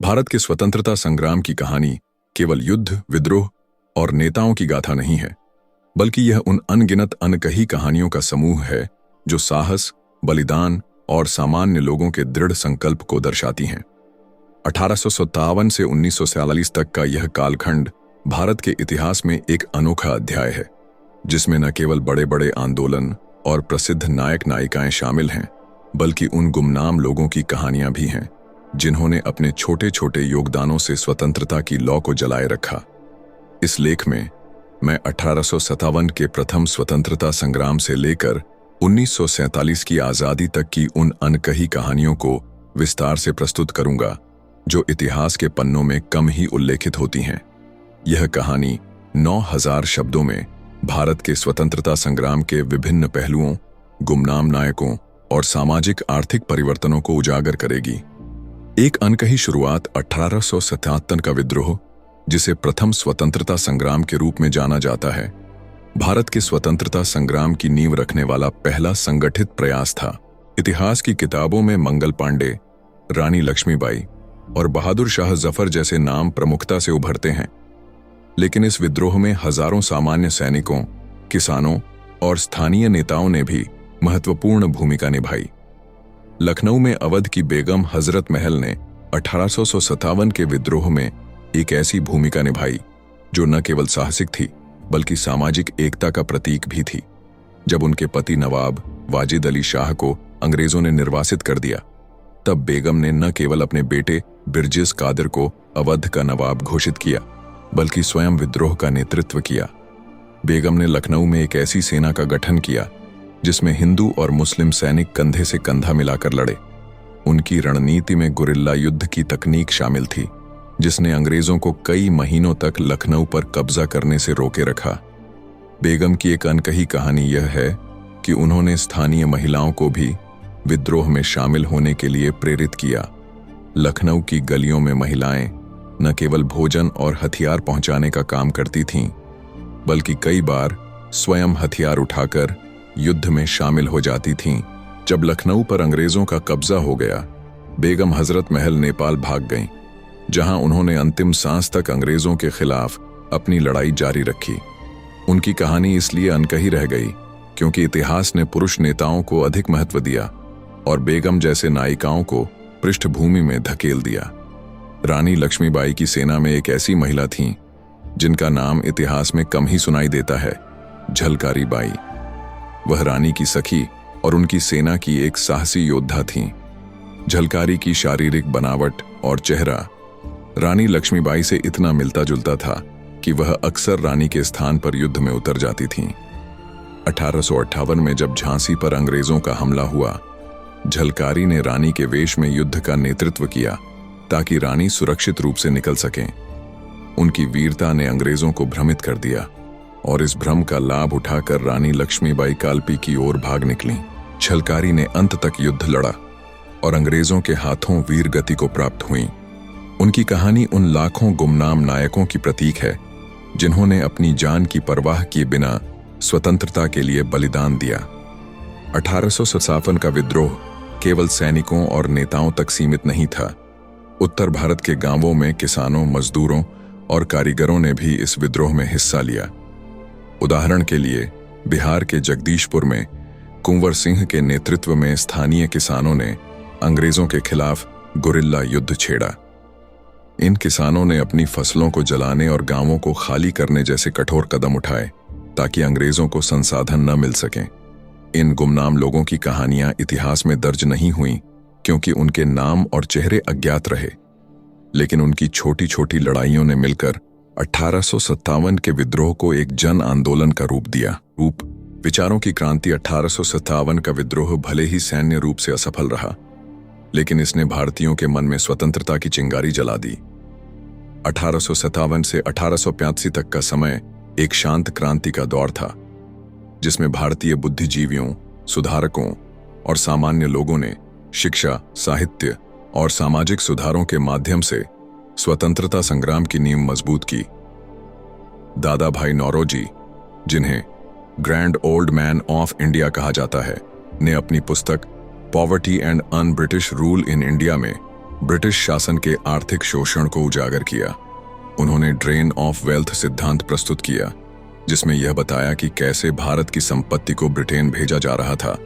भारत के स्वतंत्रता संग्राम की कहानी केवल युद्ध, विद्रोह और नेताओं की गाथा नहीं है, बल्कि यह उन अनगिनत अनकही कहानियों का समूह है जो साहस, बलिदान और सामान्य लोगों के दृढ़ संकल्प को दर्शाती हैं। 1857 से 1947 तक का यह कालखंड भारत के इतिहास में एक अनोखा अध्याय है, जिसमें न केवल बड़े बड़े आंदोलन और प्रसिद्ध नायक नायिकाएं शामिल हैं, बल्कि उन गुमनाम लोगों की कहानियां भी हैं जिन्होंने अपने छोटे छोटे योगदानों से स्वतंत्रता की लौ को जलाए रखा। इस लेख में मैं 1857 के प्रथम स्वतंत्रता संग्राम से लेकर 1947 की आज़ादी तक की उन अनकही कहानियों को विस्तार से प्रस्तुत करूंगा, जो इतिहास के पन्नों में कम ही उल्लेखित होती हैं। यह कहानी 9000 शब्दों में भारत के स्वतंत्रता संग्राम के विभिन्न पहलुओं, गुमनाम नायकों और सामाजिक आर्थिक परिवर्तनों को उजागर करेगी। एक अनकही शुरुआत 1877 का विद्रोह, जिसे प्रथम स्वतंत्रता संग्राम के रूप में जाना जाता है, भारत के स्वतंत्रता संग्राम की नींव रखने वाला पहला संगठित प्रयास था। इतिहास की किताबों में मंगल पांडे, रानी लक्ष्मीबाई और बहादुर शाह जफर जैसे नाम प्रमुखता से उभरते हैं, लेकिन इस विद्रोह में हजारों सामान्य सैनिकों, किसानों और स्थानीय नेताओं ने भी महत्वपूर्ण भूमिका निभाई। लखनऊ में अवध की बेगम हजरत महल ने 1857 के विद्रोह में एक ऐसी भूमिका निभाई जो न केवल साहसिक थी, बल्कि सामाजिक एकता का प्रतीक भी थी। जब उनके पति नवाब वाजिद अली शाह को अंग्रेजों ने निर्वासित कर दिया, तब बेगम ने न केवल अपने बेटे बिरजिस कादिर को अवध का नवाब घोषित किया, बल्कि स्वयं विद्रोह का नेतृत्व किया। बेगम ने लखनऊ में एक ऐसी सेना का गठन किया जिसमें हिंदू और मुस्लिम सैनिक कंधे से कंधा मिलाकर लड़े। उनकी रणनीति में गुरिल्ला युद्ध की तकनीक शामिल थी, जिसने अंग्रेजों को कई महीनों तक लखनऊ पर कब्जा करने से रोके रखा। बेगम की एक अनकही कहानी यह है कि उन्होंने स्थानीय महिलाओं को भी विद्रोह में शामिल होने के लिए प्रेरित किया। लखनऊ की गलियों में महिलाएं न केवल भोजन और हथियार पहुंचाने का काम करती थीं, बल्कि कई बार स्वयं हथियार उठाकर युद्ध में शामिल हो जाती थीं। जब लखनऊ पर अंग्रेजों का कब्जा हो गया, बेगम हजरत महल नेपाल भाग गईं, जहां उन्होंने अंतिम सांस तक अंग्रेजों के खिलाफ अपनी लड़ाई जारी रखी। उनकी कहानी इसलिए अनकही रह गई क्योंकि इतिहास ने पुरुष नेताओं को अधिक महत्व दिया और बेगम जैसे नायिकाओं को पृष्ठभूमि में धकेल दिया। रानी लक्ष्मीबाई की सेना में एक ऐसी महिला थीं जिनका नाम इतिहास में कम ही सुनाई देता है, झलकारी बाई। वह रानी की सखी और उनकी सेना की एक साहसी योद्धा थीं। झलकारी की शारीरिक बनावट और चेहरा रानी लक्ष्मीबाई से इतना मिलता जुलता था कि वह अक्सर रानी के स्थान पर युद्ध में उतर जाती थीं। 1858 में जब झांसी पर अंग्रेजों का हमला हुआ, झलकारी ने रानी के वेश में युद्ध का नेतृत्व किया ताकि रानी सुरक्षित रूप से निकल सकें। उनकी वीरता ने अंग्रेजों को भ्रमित कर दिया और इस भ्रम का लाभ उठाकर रानी लक्ष्मीबाई कालपी की ओर भाग निकलीं। झलकारी ने अंत तक युद्ध लड़ा और अंग्रेजों के हाथों वीर गति को प्राप्त हुई। उनकी कहानी उन लाखों गुमनाम नायकों की प्रतीक है जिन्होंने अपनी जान की परवाह किए बिना स्वतंत्रता के लिए बलिदान दिया। 1857 का विद्रोह केवल सैनिकों और नेताओं तक सीमित नहीं था। उत्तर भारत के गांवों में किसानों, मजदूरों और कारीगरों ने भी इस विद्रोह में हिस्सा लिया। उदाहरण के लिए बिहार के जगदीशपुर में कुंवर सिंह के नेतृत्व में स्थानीय किसानों ने अंग्रेजों के खिलाफ गुरिल्ला युद्ध छेड़ा। इन किसानों ने अपनी फसलों को जलाने और गांवों को खाली करने जैसे कठोर कदम उठाए ताकि अंग्रेजों को संसाधन न मिल सकें। इन गुमनाम लोगों की कहानियां इतिहास में दर्ज नहीं हुईं क्योंकि उनके नाम और चेहरे अज्ञात रहे, लेकिन उनकी छोटी छोटी लड़ाइयों ने मिलकर 1857 के विद्रोह को एक जन आंदोलन का रूप दिया। विचारों की क्रांति 1857 का विद्रोह भले ही सैन्य रूप से असफल रहा, लेकिन इसने भारतीयों के मन में स्वतंत्रता की चिंगारी जला दी। 1857 से 1885 तक का समय एक शांत क्रांति का दौर था, जिसमें भारतीय बुद्धिजीवियों, सुधारकों और सामान्य लोगों ने शिक्षा, साहित्य और सामाजिक सुधारों के माध्यम से स्वतंत्रता संग्राम की नींव मजबूत की। दादा भाई नौरोजी, जिन्हें grand old man of India कहा जाता है, ने अपनी पुस्तक poverty and un British rule in India में ब्रिटिश शासन के आर्थिक शोषण को उजागर किया। उन्होंने ड्रेन ऑफ वेल्थ सिद्धांत प्रस्तुत किया, जिसमें यह बताया कि कैसे भारत की संपत्ति को ब्रिटेन भेजा जा रहा था,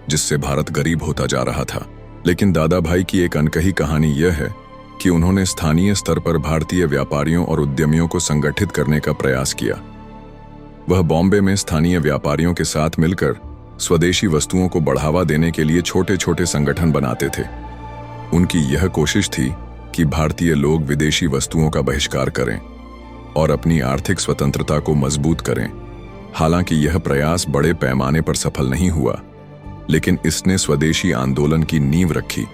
जिससे भारत गरीब होता जा रहा था। लेकिन दादा भाई की एक अनकही कहानी यह है कि उन्होंने स्थानीय स्तर पर भारतीय व्यापारियों और उद्यमियों को संगठित करने का प्रयास किया। वह बॉम्बे में स्थानीय व्यापारियों के साथ मिलकर स्वदेशी वस्तुओं को बढ़ावा देने के लिए छोटे छोटे संगठन बनाते थे। उनकी यह कोशिश थी कि भारतीय लोग विदेशी वस्तुओं का बहिष्कार करें और अपनी आर्थिक स्वतंत्रता को मजबूत करें। हालांकि यह प्रयास बड़े पैमाने पर सफल नहीं हुआ, लेकिन इसने स्वदेशी आंदोलन की नींव रखी,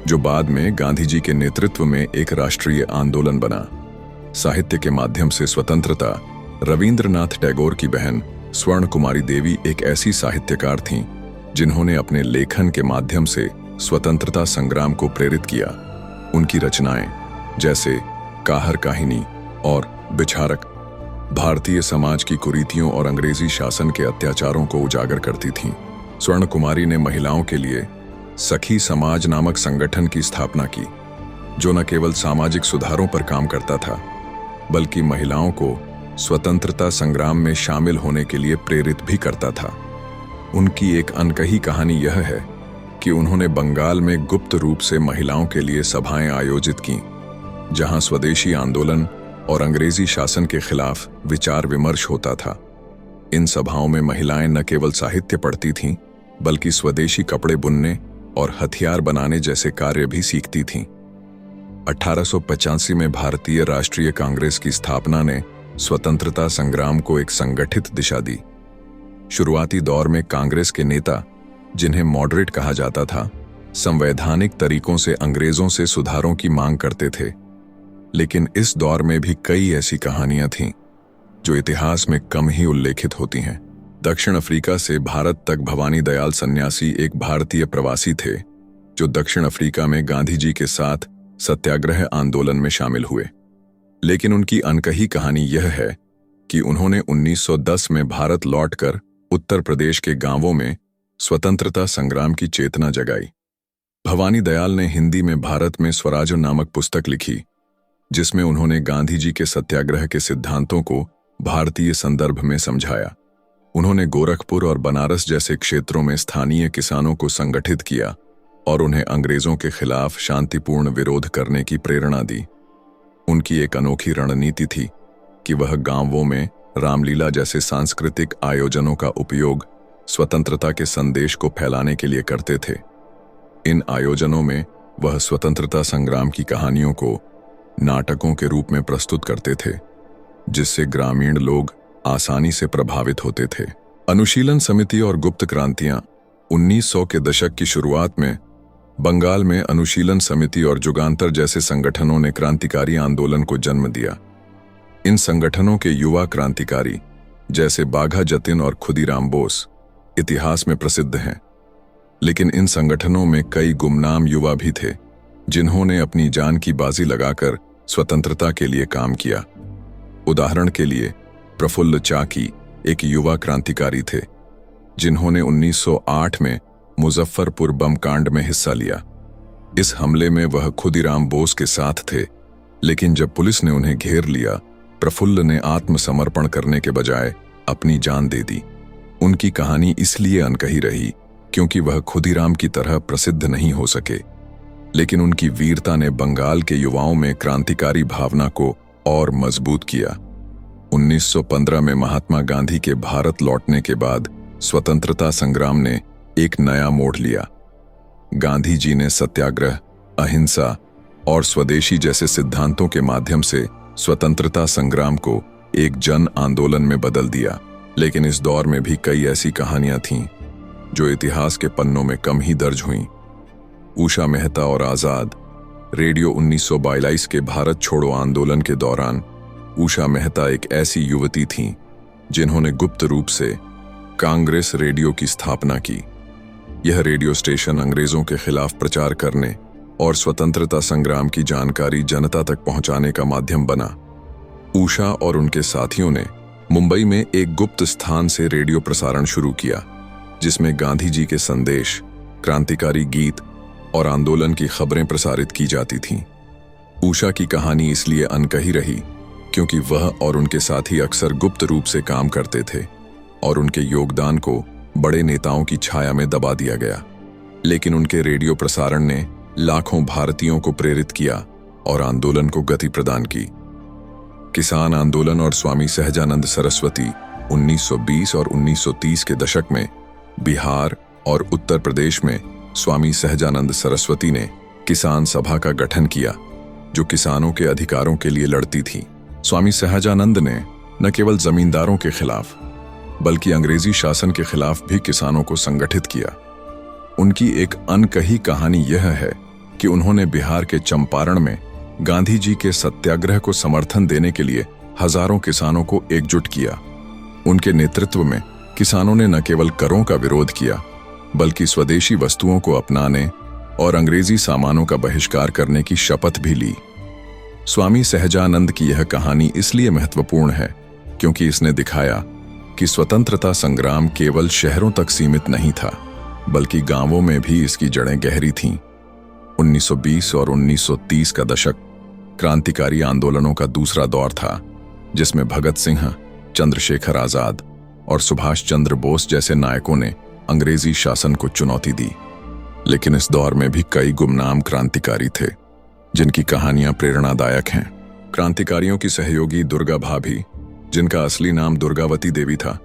जो बाद में गांधी जी के नेतृत्व में एक राष्ट्रीय आंदोलन बना। साहित्य के माध्यम से स्वतंत्रता। रविंद्रनाथ टैगोर की बहन स्वर्ण कुमारी देवी एक ऐसी साहित्यकार थीं जिन्होंने अपने लेखन के माध्यम से स्वतंत्रता संग्राम को प्रेरित किया। उनकी रचनाएं जैसे काहर काहिनी और बिछारक भारतीय समाज की कुरीतियों और अंग्रेजी शासन के अत्याचारों को उजागर करती थीं। स्वर्ण कुमारी ने महिलाओं के लिए सखी समाज नामक संगठन की स्थापना की, जो न केवल सामाजिक सुधारों पर काम करता था, बल्कि महिलाओं को स्वतंत्रता संग्राम में शामिल होने के लिए प्रेरित भी करता था। उनकी एक अनकही कहानी यह है कि उन्होंने बंगाल में गुप्त रूप से महिलाओं के लिए सभाएं आयोजित की, जहां स्वदेशी आंदोलन और अंग्रेजी शासन के खिलाफ विचार विमर्श होता था। इन सभाओं में महिलाएं न केवल साहित्य पढ़ती थीं, बल्कि स्वदेशी कपड़े बुनने और हथियार बनाने जैसे कार्य भी सीखती थीं। 1885 में भारतीय राष्ट्रीय कांग्रेस की स्थापना ने स्वतंत्रता संग्राम को एक संगठित दिशा दी। शुरुआती दौर में कांग्रेस के नेता, जिन्हें मॉडरेट कहा जाता था, संवैधानिक तरीकों से अंग्रेजों से सुधारों की मांग करते थे। लेकिन इस दौर में भी कई ऐसी कहानियां थीं जो इतिहास में कम ही उल्लेखित होती हैं। दक्षिण अफ्रीका से भारत तक भवानी दयाल सन्यासी एक भारतीय प्रवासी थे, जो दक्षिण अफ्रीका में गांधी जी के साथ सत्याग्रह आंदोलन में शामिल हुए। लेकिन उनकी अनकही कहानी यह है कि उन्होंने 1910 में भारत लौटकर उत्तर प्रदेश के गांवों में स्वतंत्रता संग्राम की चेतना जगाई। भवानी दयाल ने हिंदी में भारत में स्वराज नामक पुस्तक लिखी, जिसमें उन्होंने गांधी जी के सत्याग्रह के सिद्धांतों को भारतीय संदर्भ में समझाया। उन्होंने गोरखपुर और बनारस जैसे क्षेत्रों में स्थानीय किसानों को संगठित किया और उन्हें अंग्रेजों के खिलाफ शांतिपूर्ण विरोध करने की प्रेरणा दी। उनकी एक अनोखी रणनीति थी कि वह गांवों में रामलीला जैसे सांस्कृतिक आयोजनों का उपयोग स्वतंत्रता के संदेश को फैलाने के लिए करते थे। इन आयोजनों में वह स्वतंत्रता संग्राम की कहानियों को नाटकों के रूप में प्रस्तुत करते थे, जिससे ग्रामीण लोग आसानी से प्रभावित होते थे। अनुशीलन समिति और गुप्त क्रांतियां। 1900 के दशक की शुरुआत में बंगाल में अनुशीलन समिति और जुगांतर जैसे संगठनों ने क्रांतिकारी आंदोलन को जन्म दिया। इन संगठनों के युवा क्रांतिकारी जैसे बाघा जतिन और खुदीराम बोस इतिहास में प्रसिद्ध हैं। लेकिन इन संगठनों में कई गुमनाम युवा भी थे, जिन्होंने अपनी जान की बाजी लगाकर स्वतंत्रता के लिए काम किया। उदाहरण के लिए प्रफुल्ल चाकी एक युवा क्रांतिकारी थे, जिन्होंने 1908 में मुजफ्फरपुर बम कांड में हिस्सा लिया। इस हमले में वह खुदीराम बोस के साथ थे, लेकिन जब पुलिस ने उन्हें घेर लिया, प्रफुल्ल ने आत्मसमर्पण करने के बजाय अपनी जान दे दी। उनकी कहानी इसलिए अनकही रही क्योंकि वह खुदीराम की तरह प्रसिद्ध नहीं हो सके, लेकिन उनकी वीरता ने बंगाल के युवाओं में क्रांतिकारी भावना को और मजबूत किया। 1915 में महात्मा गांधी के भारत लौटने के बाद स्वतंत्रता संग्राम ने एक नया मोड़ लिया। गांधी जी ने सत्याग्रह, अहिंसा और स्वदेशी जैसे सिद्धांतों के माध्यम से स्वतंत्रता संग्राम को एक जन आंदोलन में बदल दिया। लेकिन इस दौर में भी कई ऐसी कहानियां थीं जो इतिहास के पन्नों में कम ही दर्ज हुईं। उषा मेहता और आजाद। रेडियो 1942 के भारत छोड़ो आंदोलन के दौरान उषा मेहता एक ऐसी युवती थीं जिन्होंने गुप्त रूप से कांग्रेस रेडियो की स्थापना की। यह रेडियो स्टेशन अंग्रेजों के खिलाफ प्रचार करने और स्वतंत्रता संग्राम की जानकारी जनता तक पहुंचाने का माध्यम बना। उषा और उनके साथियों ने मुंबई में एक गुप्त स्थान से रेडियो प्रसारण शुरू किया, जिसमें गांधी जी के संदेश, क्रांतिकारी गीत और आंदोलन की खबरें प्रसारित की जाती थीं। उषा की कहानी इसलिए अनकही रही क्योंकि वह और उनके साथी अक्सर गुप्त रूप से काम करते थे और उनके योगदान को बड़े नेताओं की छाया में दबा दिया गया। लेकिन उनके रेडियो प्रसारण ने लाखों भारतीयों को प्रेरित किया और आंदोलन को गति प्रदान की। किसान आंदोलन और स्वामी सहजानंद सरस्वती 1920 और 1930 के दशक में बिहार और उत्तर प्रदेश में स्वामी सहजानंद सरस्वती ने किसान सभा का गठन किया जो किसानों के अधिकारों के लिए लड़ती थी। स्वामी सहजानंद ने न केवल जमींदारों के खिलाफ बल्कि अंग्रेजी शासन के खिलाफ भी किसानों को संगठित किया। उनकी एक अनकही कहानी यह है कि उन्होंने बिहार के चंपारण में गांधी जी के सत्याग्रह को समर्थन देने के लिए हजारों किसानों को एकजुट किया। उनके नेतृत्व में किसानों ने न केवल करों का विरोध किया बल्कि स्वदेशी वस्तुओं को अपनाने और अंग्रेजी सामानों का बहिष्कार करने की शपथ भी ली। स्वामी सहजानंद की यह कहानी इसलिए महत्वपूर्ण है क्योंकि इसने दिखाया कि स्वतंत्रता संग्राम केवल शहरों तक सीमित नहीं था बल्कि गांवों में भी इसकी जड़ें गहरी थीं। 1920 और 1930 का दशक क्रांतिकारी आंदोलनों का दूसरा दौर था जिसमें भगत सिंह, चंद्रशेखर आजाद और सुभाष चंद्र बोस जैसे नायकों ने अंग्रेजी शासन को चुनौती दी। लेकिन इस दौर में भी कई गुमनाम क्रांतिकारी थे जिनकी कहानियां प्रेरणादायक हैं। क्रांतिकारियों की सहयोगी दुर्गा भाभी, जिनका असली नाम दुर्गावती देवी था,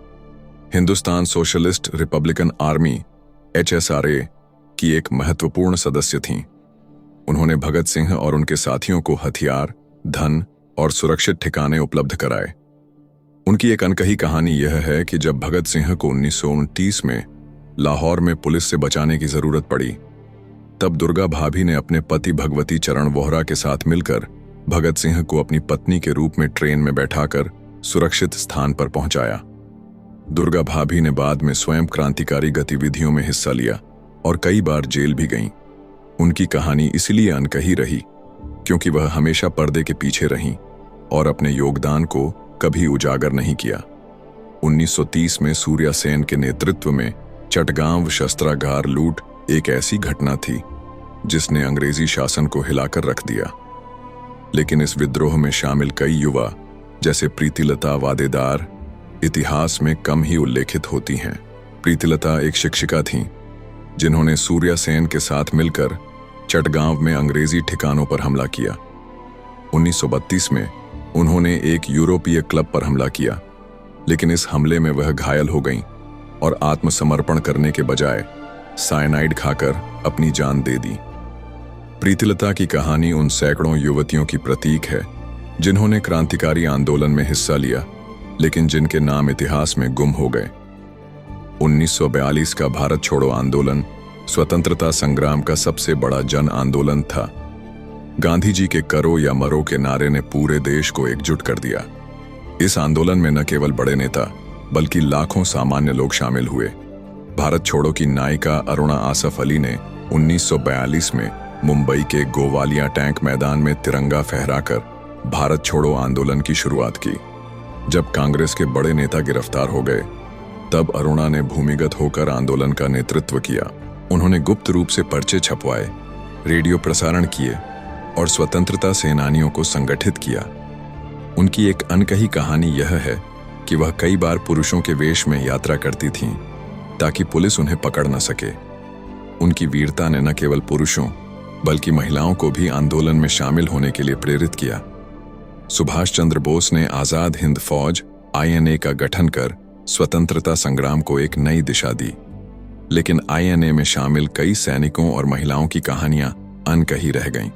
Hindustan socialist Republican army HSRA की एक महत्वपूर्ण सदस्य थीं। उन्होंने भगत सिंह और उनके साथियों को हथियार, धन और सुरक्षित ठिकाने उपलब्ध कराए। उनकी एक अनकही कहानी यह है कि जब भगत सिंह को 1929 में लाहौर में पुलिस से बचाने की जरूरत पड़ी, तब दुर्गा भाभी ने अपने पति भगवती चरण वोहरा के साथ मिलकर भगत सिंह को अपनी पत्नी के रूप में ट्रेन में बैठाकर सुरक्षित स्थान पर पहुंचाया। दुर्गा भाभी ने बाद में स्वयं क्रांतिकारी गतिविधियों में हिस्सा लिया और कई बार जेल भी गईं। उनकी कहानी इसलिए अनकही रही क्योंकि वह हमेशा पर्दे के पीछे रहीं और अपने योगदान को कभी उजागर नहीं किया। 1930 में सूर्या सेन के नेतृत्व में चटगांव शस्त्रागार लूट एक ऐसी घटना थी जिसने अंग्रेजी शासन को हिलाकर रख दिया। लेकिन इस विद्रोह में शामिल कई युवा जैसे प्रीतिलता वादेदार इतिहास में कम ही उल्लेखित होती हैं। प्रीतिलता एक शिक्षिका थीं जिन्होंने सूर्या सेन के साथ मिलकर चटगांव में अंग्रेजी ठिकानों पर हमला किया। 1932 में उन्होंने एक यूरोपीय क्लब पर हमला किया, लेकिन इस हमले में वह घायल हो गईं और आत्मसमर्पण करने के बजाय साइनाइड खाकर अपनी जान दे दी। प्रीतिलता की कहानी उन सैकड़ों युवतियों की प्रतीक है जिन्होंने क्रांतिकारी आंदोलन में हिस्सा लिया लेकिन जिनके नाम इतिहास में गुम हो गए। 1942 का भारत छोड़ो आंदोलन स्वतंत्रता संग्राम का सबसे बड़ा जन आंदोलन था। गांधी जी के करो या मरो के नारे ने पूरे देश को एकजुट कर दिया। इस आंदोलन में न केवल बड़े नेता बल्कि लाखों सामान्य लोग शामिल हुए। भारत छोड़ो की नायिका अरुणा आसफ अली ने 1942 में मुंबई के गोवालिया टैंक मैदान में तिरंगा फहराकर भारत छोड़ो आंदोलन की शुरुआत की। जब कांग्रेस के बड़े नेता गिरफ्तार हो गए, तब अरुणा ने भूमिगत होकर आंदोलन का नेतृत्व किया। उन्होंने गुप्त रूप से पर्चे छपवाए, रेडियो प्रसारण किए और स्वतंत्रता सेनानियों को संगठित किया। उनकी एक अनकही कहानी यह है कि वह कई बार पुरुषों के वेश में यात्रा करती थीं ताकि पुलिस उन्हें पकड़ न सके। उनकी वीरता ने न केवल पुरुषों बल्कि महिलाओं को भी आंदोलन में शामिल होने के लिए प्रेरित किया। सुभाष चंद्र बोस ने आजाद हिंद फौज INA का गठन कर स्वतंत्रता संग्राम को एक नई दिशा दी। लेकिन INA में शामिल कई सैनिकों और महिलाओं की कहानियां अनकही रह गईं।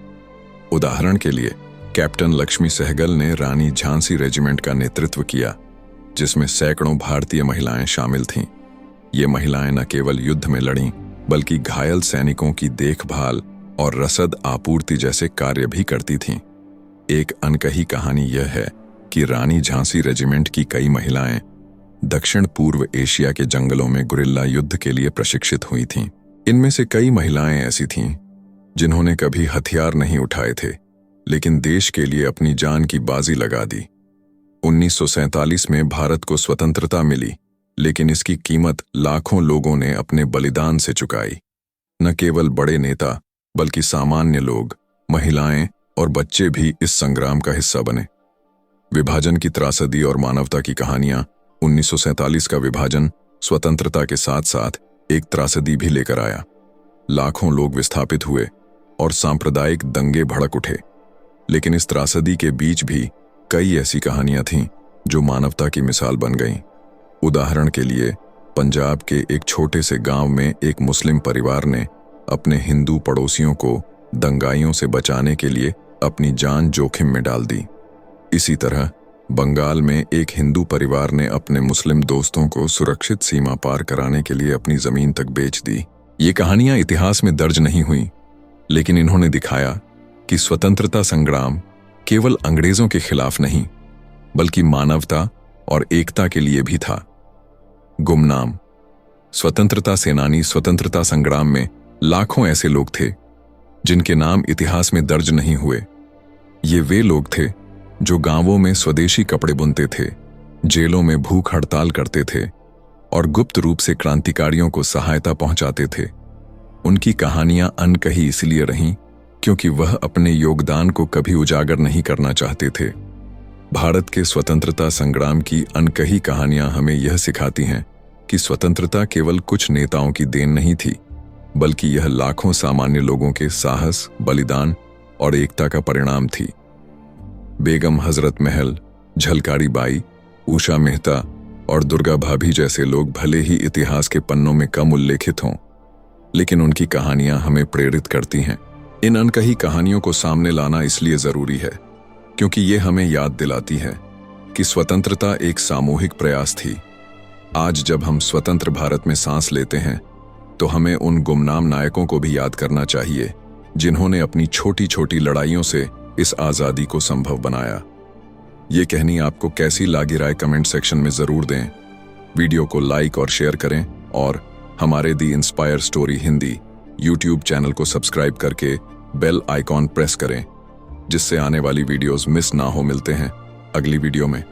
उदाहरण के लिए कैप्टन लक्ष्मी सहगल ने रानी झांसी रेजिमेंट का नेतृत्व किया, जिसमें सैकड़ों भारतीय महिलाएं शामिल थीं। ये महिलाएं न केवल युद्ध में लड़ीं बल्कि घायल सैनिकों की देखभाल और रसद आपूर्ति जैसे कार्य भी करती थीं। एक अनकही कहानी यह है कि रानी झांसी रेजिमेंट की कई महिलाएं दक्षिण पूर्व एशिया के जंगलों में गुरिल्ला युद्ध के लिए प्रशिक्षित हुई थीं। इनमें से कई महिलाएं ऐसी थीं जिन्होंने कभी हथियार नहीं उठाए थे, लेकिन देश के लिए अपनी जान की बाजी लगा दी। 1947 में भारत को स्वतंत्रता मिली, लेकिन इसकी कीमत लाखों लोगों ने अपने बलिदान से चुकाई। न केवल बड़े नेता बल्कि सामान्य लोग, महिलाएं और बच्चे भी इस संग्राम का हिस्सा बने। विभाजन की त्रासदी और मानवता की कहानियां। 1947 का विभाजन स्वतंत्रता के साथ साथ एक त्रासदी भी लेकर आया। लाखों लोग विस्थापित हुए और सांप्रदायिक दंगे भड़क उठे। लेकिन इस त्रासदी के बीच भी कई ऐसी कहानियां थीं जो मानवता की मिसाल बन गईं। उदाहरण के लिए, पंजाब के एक छोटे से गांव में एक मुस्लिम परिवार ने अपने हिंदू पड़ोसियों को दंगाइयों से बचाने के लिए अपनी जान जोखिम में डाल दी। इसी तरह बंगाल में एक हिंदू परिवार ने अपने मुस्लिम दोस्तों को सुरक्षित सीमा पार कराने के लिए अपनी जमीन तक बेच दी। ये कहानियां इतिहास में दर्ज नहीं हुई, लेकिन इन्होंने दिखाया कि स्वतंत्रता संग्राम केवल अंग्रेजों के खिलाफ नहीं, बल्कि मानवता और एकता के लिए भी था। गुमनाम स्वतंत्रता सेनानी। स्वतंत्रता संग्राम में लाखों ऐसे लोग थे जिनके नाम इतिहास में दर्ज नहीं हुए। ये वे लोग थे जो गांवों में स्वदेशी कपड़े बुनते थे, जेलों में भूख हड़ताल करते थे और गुप्त रूप से क्रांतिकारियों को सहायता पहुंचाते थे। उनकी कहानियां अनकही इसलिए रहीं क्योंकि वह अपने योगदान को कभी उजागर नहीं करना चाहते थे। भारत के स्वतंत्रता संग्राम की अनकही कहानियां हमें यह सिखाती हैं कि स्वतंत्रता केवल कुछ नेताओं की देन नहीं थी, बल्कि यह लाखों सामान्य लोगों के साहस, बलिदान और एकता का परिणाम थी। बेगम हजरत महल, झलकारी बाई, उषा मेहता और दुर्गा भाभी जैसे लोग भले ही इतिहास के पन्नों में कम उल्लेखित हों, लेकिन उनकी कहानियां हमें प्रेरित करती हैं। इन अनकही कहानियों को सामने लाना इसलिए जरूरी है क्योंकि ये हमें याद दिलाती है कि स्वतंत्रता एक सामूहिक प्रयास थी। आज जब हम स्वतंत्र भारत में सांस लेते हैं, तो हमें उन गुमनाम नायकों को भी याद करना चाहिए जिन्होंने अपनी छोटी छोटी लड़ाइयों से इस आज़ादी को संभव बनाया। ये कहानी आपको कैसी लगी राय कमेंट सेक्शन में ज़रूर दें। वीडियो को लाइक और शेयर करें और हमारे the inspire story Hindi YouTube channel को सब्सक्राइब करके बेल आइकॉन प्रेस करें, जिससे आने वाली वीडियोस मिस ना हो। मिलते हैं अगली वीडियो में।